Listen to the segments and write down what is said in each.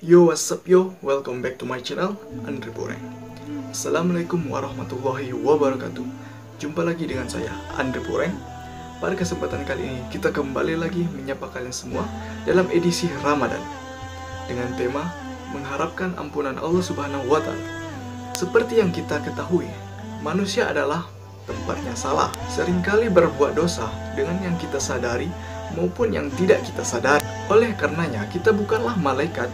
Yo, what's up yo? Welcome back to my channel, Andre Boreng. Assalamualaikum warahmatullahi wabarakatuh. Jumpa lagi dengan saya, Andre Boreng. Pada kesempatan kali ini, kita kembali lagi menyapa kalian semua dalam edisi Ramadan dengan tema mengharapkan ampunan Allah Subhanahu wa Ta'ala. Seperti yang kita ketahui, manusia adalah tempatnya salah. Seringkali berbuat dosa dengan yang kita sadari maupun yang tidak kita sadari. Oleh karenanya, kita bukanlah malaikat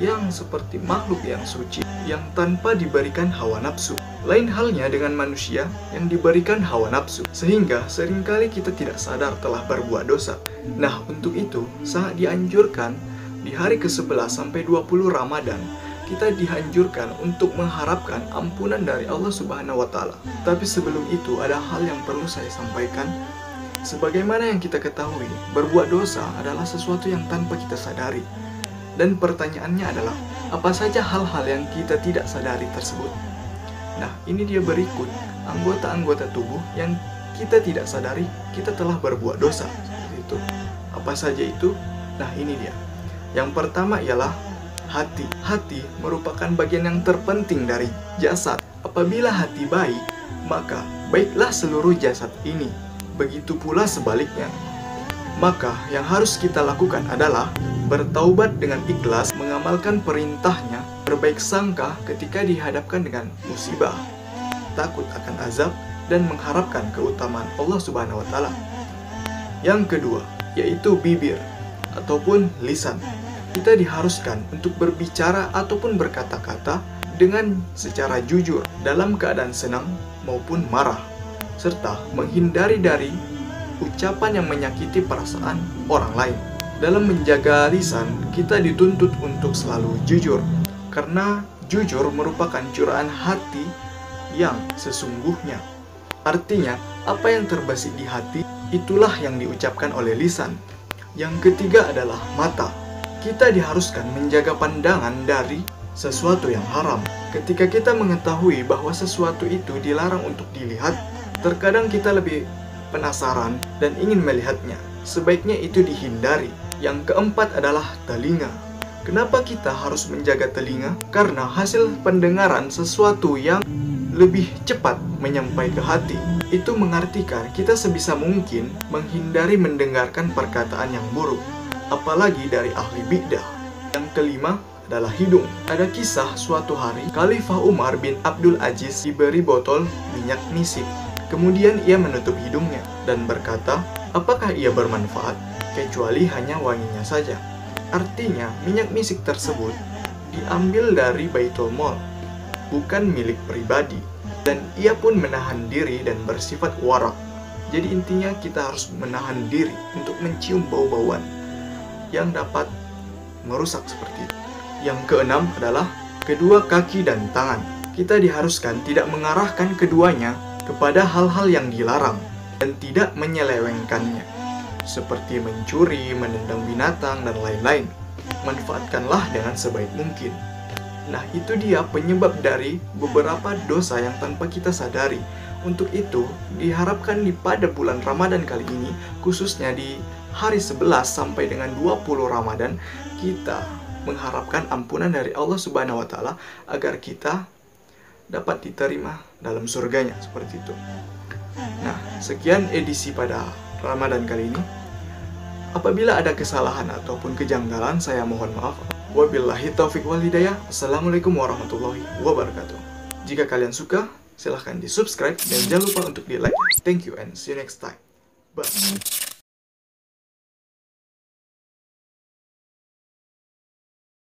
yang seperti makhluk yang suci, yang tanpa diberikan hawa nafsu. Lain halnya dengan manusia yang diberikan hawa nafsu, sehingga seringkali kita tidak sadar telah berbuat dosa. Nah, untuk itu, sangat dianjurkan di hari ke-11 sampai 20 Ramadan, kita dianjurkan untuk mengharapkan ampunan dari Allah Subhanahu wa Ta'ala. Tapi sebelum itu, ada hal yang perlu saya sampaikan. Sebagaimana yang kita ketahui, berbuat dosa adalah sesuatu yang tanpa kita sadari. Dan pertanyaannya adalah, apa saja hal-hal yang kita tidak sadari tersebut? Nah, ini dia berikut anggota-anggota tubuh yang kita tidak sadari kita telah berbuat dosa. Seperti itu. Apa saja itu? Nah, ini dia. Yang pertama ialah hati. Hati merupakan bagian yang terpenting dari jasad. Apabila hati baik, maka baiklah seluruh jasad ini. Begitu pula sebaliknya. Maka yang harus kita lakukan adalah bertaubat dengan ikhlas, mengamalkan perintahnya, berbaik sangka ketika dihadapkan dengan musibah, takut akan azab, dan mengharapkan keutamaan Allah Subhanahu wa Ta'ala. Yang kedua, yaitu bibir ataupun lisan. Kita diharuskan untuk berbicara ataupun berkata-kata dengan secara jujur dalam keadaan senang maupun marah, serta menghindari dari ucapan yang menyakiti perasaan orang lain. Dalam menjaga lisan, kita dituntut untuk selalu jujur, karena jujur merupakan curahan hati yang sesungguhnya. Artinya, apa yang terbesit di hati, itulah yang diucapkan oleh lisan. Yang ketiga adalah mata. Kita diharuskan menjaga pandangan dari sesuatu yang haram. Ketika kita mengetahui bahwa sesuatu itu dilarang untuk dilihat, terkadang kita lebih penasaran dan ingin melihatnya. Sebaiknya itu dihindari. Yang keempat adalah telinga. Kenapa kita harus menjaga telinga? Karena hasil pendengaran sesuatu yang lebih cepat menyampai ke hati. Itu mengartikan kita sebisa mungkin menghindari mendengarkan perkataan yang buruk, apalagi dari ahli bidah. Yang kelima adalah hidung. Ada kisah suatu hari Khalifah Umar bin Abdul Aziz diberi botol minyak misik. Kemudian ia menutup hidungnya dan berkata, apakah ia bermanfaat? Kecuali hanya wanginya saja. Artinya, minyak misik tersebut diambil dari Baitul Mal, bukan milik pribadi. Dan ia pun menahan diri dan bersifat warak. Jadi intinya kita harus menahan diri untuk mencium bau-bauan yang dapat merusak seperti itu. Yang keenam adalah kedua kaki dan tangan. Kita diharuskan tidak mengarahkan keduanya kepada hal-hal yang dilarang dan tidak menyelewengkannya, seperti mencuri, menendang binatang, dan lain-lain. Manfaatkanlah dengan sebaik mungkin. Nah, itu dia penyebab dari beberapa dosa yang tanpa kita sadari. Untuk itu, diharapkan pada bulan Ramadan kali ini, khususnya di hari 11 sampai dengan 20 Ramadan, kita mengharapkan ampunan dari Allah Subhanahu wa Ta'ala agar kita dapat diterima dalam surganya, seperti itu. Nah, sekian edisi pada Ramadan kali ini. Apabila ada kesalahan ataupun kejanggalan, saya mohon maaf. Wabillahi taufiq wal hidayah. Assalamualaikum warahmatullahi wabarakatuh. Jika kalian suka, silahkan di subscribe dan jangan lupa untuk di like. Thank you and see you next time. Bye.